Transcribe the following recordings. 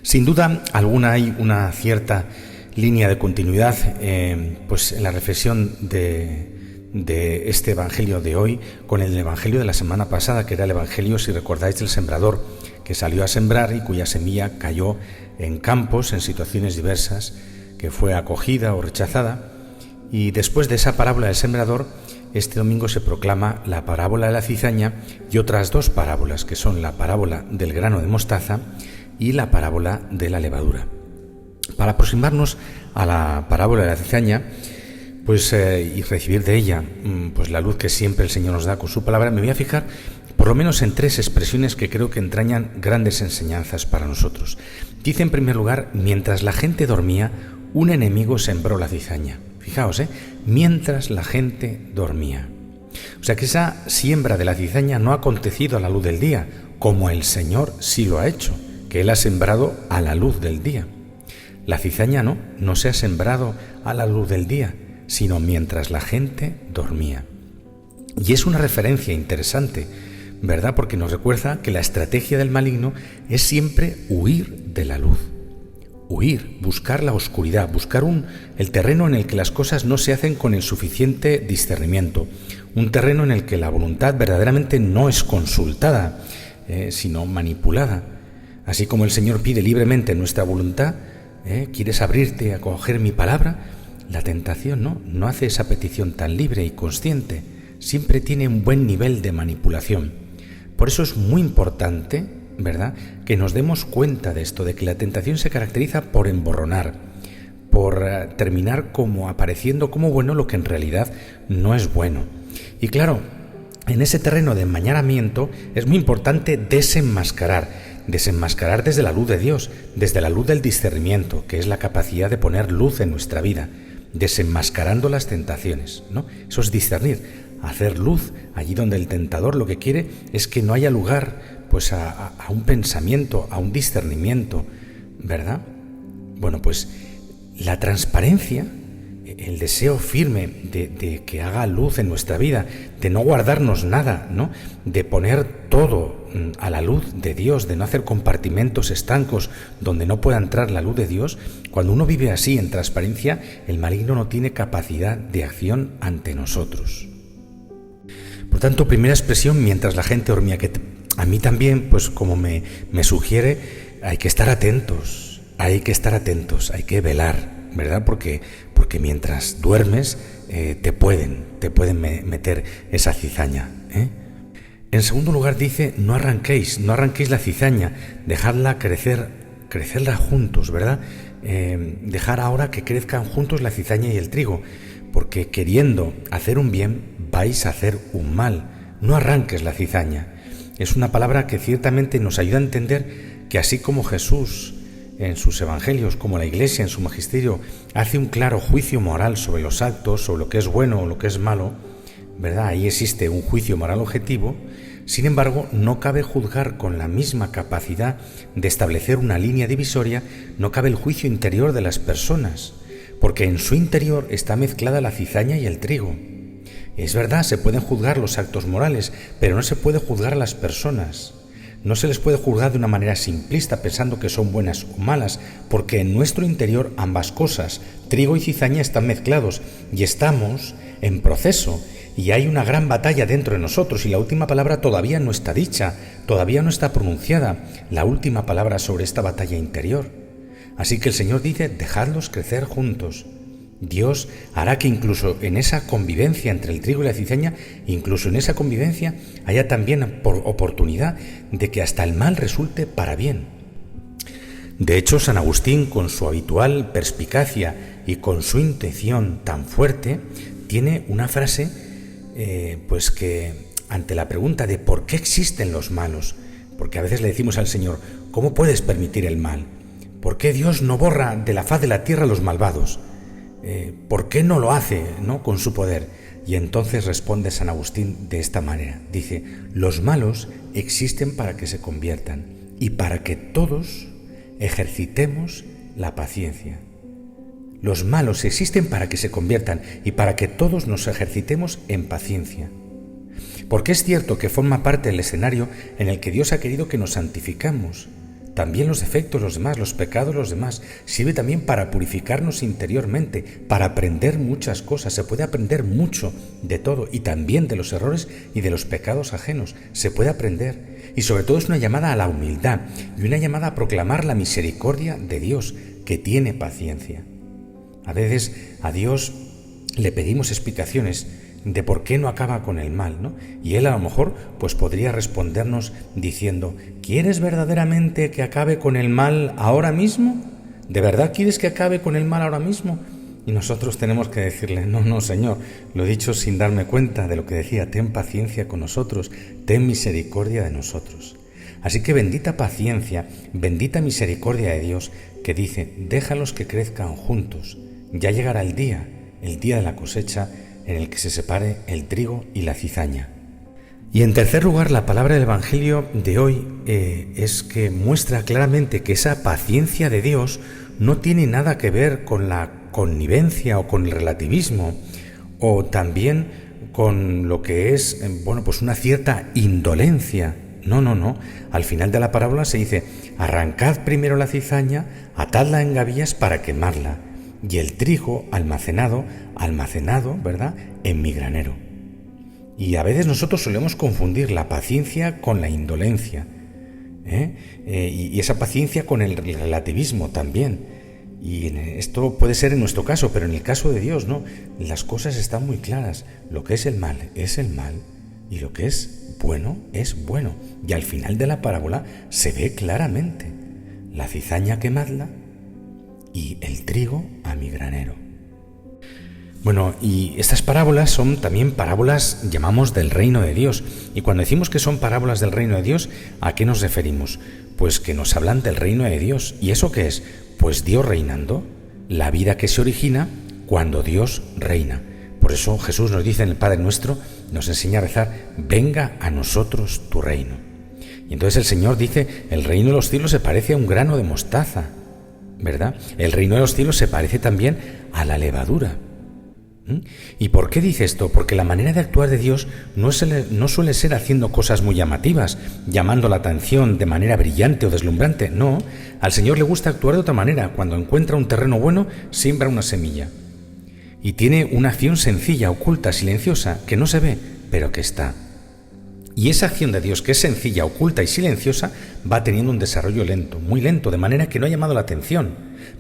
Sin duda alguna hay una cierta línea de continuidad pues en la reflexión de este Evangelio de hoy con el Evangelio de la semana pasada, que era el Evangelio, si recordáis, del sembrador que salió a sembrar y cuya semilla cayó en campos, en situaciones diversas, que fue acogida o rechazada. Y después de esa parábola del sembrador, este domingo se proclama la parábola de la cizaña y otras dos parábolas, que son la parábola del grano de mostaza y la parábola de la levadura. Para aproximarnos a la parábola de la cizaña, y recibir de ella pues la luz que siempre el Señor nos da con su palabra, me voy a fijar por lo menos en tres expresiones que creo que entrañan grandes enseñanzas para nosotros. Dice en primer lugar, mientras la gente dormía, un enemigo sembró la cizaña. Fijaos, mientras la gente dormía. O sea que esa siembra de la cizaña no ha acontecido a la luz del día, como el Señor sí lo ha hecho, que Él ha sembrado a la luz del día. La cizaña no se ha sembrado a la luz del día, sino mientras la gente dormía. Y es una referencia interesante, ¿verdad? Porque nos recuerda que la estrategia del maligno es siempre huir de la luz. Huir, buscar la oscuridad, buscar el terreno en el que las cosas no se hacen con el suficiente discernimiento, un terreno en el que la voluntad verdaderamente no es consultada, sino manipulada. Así como el Señor pide libremente nuestra voluntad, ¿quieres abrirte a acoger mi palabra? La tentación no hace esa petición tan libre y consciente, siempre tiene un buen nivel de manipulación. Por eso es muy importante, ¿verdad?, que nos demos cuenta de esto, de que la tentación se caracteriza por emborronar, por terminar como apareciendo como bueno lo que en realidad no es bueno. Y claro, en ese terreno de enmañaramiento es muy importante desenmascarar desde la luz de Dios, desde la luz del discernimiento, que es la capacidad de poner luz en nuestra vida, desenmascarando las tentaciones, ¿no? Eso es discernir, hacer luz allí donde el tentador lo que quiere es que no haya lugar pues a un pensamiento, a un discernimiento, ¿verdad? Bueno, pues la transparencia, el deseo firme de que haga luz en nuestra vida, de no guardarnos nada, ¿no?, de poner todo a la luz de Dios, de no hacer compartimentos estancos donde no pueda entrar la luz de Dios. Cuando uno vive así en transparencia, el maligno no tiene capacidad de acción ante nosotros. Por tanto, primera expresión, mientras la gente dormía, que a mí también, pues como me sugiere, hay que estar atentos, hay que velar, ¿verdad? Porque mientras duermes te pueden meter esa cizaña, En segundo lugar dice, no arranquéis la cizaña, dejadla crecerla juntos, ¿verdad? Dejar ahora que crezcan juntos la cizaña y el trigo, porque queriendo hacer un bien vais a hacer un mal. No arranques la cizaña. Es una palabra que ciertamente nos ayuda a entender que así como Jesús en sus evangelios, como la Iglesia en su magisterio hace un claro juicio moral sobre los actos, sobre lo que es bueno o lo que es malo, ¿verdad? Ahí existe un juicio moral objetivo. Sin embargo, no cabe juzgar con la misma capacidad de establecer una línea divisoria, no cabe el juicio interior de las personas, porque en su interior está mezclada la cizaña y el trigo. Es verdad, se pueden juzgar los actos morales, pero no se puede juzgar a las personas. No se les puede juzgar de una manera simplista pensando que son buenas o malas, porque en nuestro interior ambas cosas, trigo y cizaña, están mezclados y estamos en proceso. Y hay una gran batalla dentro de nosotros y la última palabra todavía no está dicha, todavía no está pronunciada, la última palabra sobre esta batalla interior. Así que el Señor dice, dejadlos crecer juntos. Dios hará que incluso en esa convivencia entre el trigo y la cizaña, incluso en esa convivencia, haya también oportunidad de que hasta el mal resulte para bien. De hecho, San Agustín, con su habitual perspicacia y con su intención tan fuerte, tiene una frase que ante la pregunta de por qué existen los malos, porque a veces le decimos al Señor, ¿cómo puedes permitir el mal? ¿Por qué Dios no borra de la faz de la tierra a los malvados? ¿Por qué no lo hace, ¿no?, con su poder? Y entonces responde San Agustín de esta manera, dice, los malos existen para que se conviertan y para que todos ejercitemos la paciencia. Los malos existen para que se conviertan y para que todos nos ejercitemos en paciencia. Porque es cierto que forma parte del escenario en el que Dios ha querido que nos santificamos, también los defectos de los demás, los pecados de los demás. Sirve también para purificarnos interiormente, para aprender muchas cosas. Se puede aprender mucho de todo y también de los errores y de los pecados ajenos. Se puede aprender. Y sobre todo es una llamada a la humildad y una llamada a proclamar la misericordia de Dios, que tiene paciencia. A veces a Dios le pedimos explicaciones de por qué no acaba con el mal, ¿no? Y Él a lo mejor pues podría respondernos diciendo: ¿quieres verdaderamente que acabe con el mal ahora mismo? ¿De verdad quieres que acabe con el mal ahora mismo? Y nosotros tenemos que decirle: no, Señor, lo he dicho sin darme cuenta de lo que decía, ten paciencia con nosotros, ten misericordia de nosotros. Así que bendita paciencia, bendita misericordia de Dios, que dice: déjalos que crezcan juntos, ya llegará el día de la cosecha, en el que se separe el trigo y la cizaña. Y en tercer lugar, la palabra del Evangelio de hoy es que muestra claramente que esa paciencia de Dios no tiene nada que ver con la connivencia o con el relativismo, o también con lo que es, pues una cierta indolencia. No. Al final de la parábola se dice: arrancad primero la cizaña, atadla en gavillas para quemarla, y el trigo almacenado, ¿verdad?, en mi granero. Y a veces nosotros solemos confundir la paciencia con la indolencia, y esa paciencia con el relativismo también. Y esto puede ser en nuestro caso, pero en el caso de Dios no. Las cosas están muy claras. Lo que es el mal, y lo que es bueno. Y al final de la parábola se ve claramente: la cizaña quemadla y el trigo a mi granero. Bueno, y estas parábolas son también parábolas, llamamos, del reino de Dios. Y cuando decimos que son parábolas del reino de Dios, ¿a qué nos referimos? Pues que nos hablan del reino de Dios. ¿Y eso qué es? Pues Dios reinando, la vida que se origina cuando Dios reina. Por eso Jesús nos dice en el Padre Nuestro, nos enseña a rezar: venga a nosotros tu reino. Y entonces el Señor dice: el reino de los cielos se parece a un grano de mostaza, ¿verdad? El reino de los cielos se parece también a la levadura. ¿Y por qué dice esto? Porque la manera de actuar de Dios no suele ser haciendo cosas muy llamativas, llamando la atención de manera brillante o deslumbrante. No, al Señor le gusta actuar de otra manera. Cuando encuentra un terreno bueno, siembra una semilla. Y tiene una acción sencilla, oculta, silenciosa, que no se ve, pero que está. Y esa acción de Dios, que es sencilla, oculta y silenciosa, va teniendo un desarrollo lento, muy lento, de manera que no ha llamado la atención.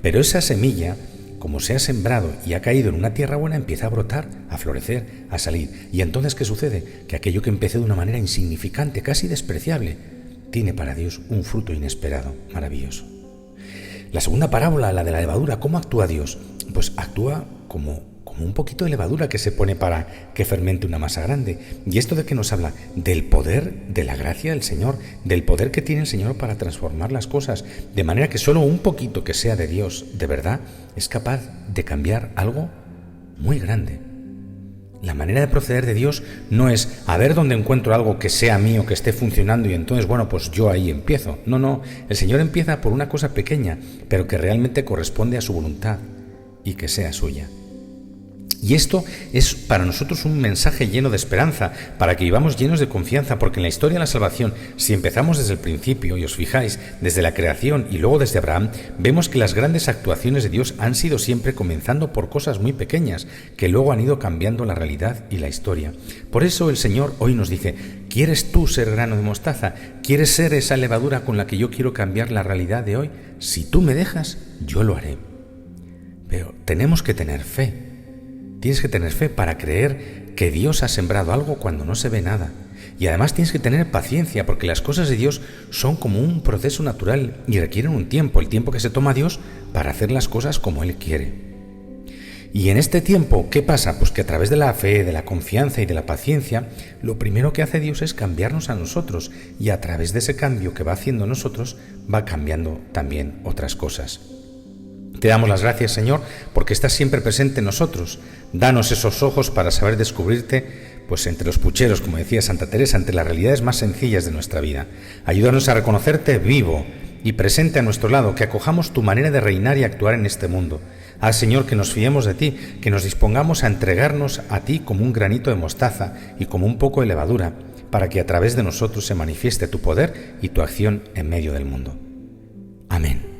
Pero esa semilla, como se ha sembrado y ha caído en una tierra buena, empieza a brotar, a florecer, a salir. Y entonces, ¿qué sucede? Que aquello que empezó de una manera insignificante, casi despreciable, tiene para Dios un fruto inesperado, maravilloso. La segunda parábola, la de la levadura, ¿cómo actúa Dios? Pues actúa como un poquito de levadura que se pone para que fermente una masa grande. ¿Y esto de qué nos habla? Del poder de la gracia del Señor, del poder que tiene el Señor para transformar las cosas, de manera que solo un poquito que sea de Dios, de verdad, es capaz de cambiar algo muy grande. La manera de proceder de Dios no es a ver dónde encuentro algo que sea mío, que esté funcionando y entonces, pues yo ahí empiezo. No, el Señor empieza por una cosa pequeña, pero que realmente corresponde a su voluntad y que sea suya. Y esto es para nosotros un mensaje lleno de esperanza, para que vivamos llenos de confianza, porque en la historia de la salvación, si empezamos desde el principio, y os fijáis, desde la creación y luego desde Abraham, vemos que las grandes actuaciones de Dios han sido siempre comenzando por cosas muy pequeñas, que luego han ido cambiando la realidad y la historia. Por eso el Señor hoy nos dice: ¿quieres tú ser grano de mostaza? ¿Quieres ser esa levadura con la que yo quiero cambiar la realidad de hoy? Si tú me dejas, yo lo haré. Pero tenemos que tener fe. Tienes que tener fe para creer que Dios ha sembrado algo cuando no se ve nada. Y además tienes que tener paciencia, porque las cosas de Dios son como un proceso natural y requieren un tiempo, el tiempo que se toma Dios para hacer las cosas como Él quiere. Y en este tiempo, ¿qué pasa? Pues que a través de la fe, de la confianza y de la paciencia, lo primero que hace Dios es cambiarnos a nosotros, y a través de ese cambio que va haciendo nosotros, va cambiando también otras cosas. Te damos las gracias, Señor, porque estás siempre presente en nosotros. Danos esos ojos para saber descubrirte, pues entre los pucheros, como decía Santa Teresa, entre las realidades más sencillas de nuestra vida. Ayúdanos a reconocerte vivo y presente a nuestro lado, que acojamos tu manera de reinar y actuar en este mundo. Haz, Señor, que nos fiemos de ti, que nos dispongamos a entregarnos a ti como un granito de mostaza y como un poco de levadura, para que a través de nosotros se manifieste tu poder y tu acción en medio del mundo. Amén.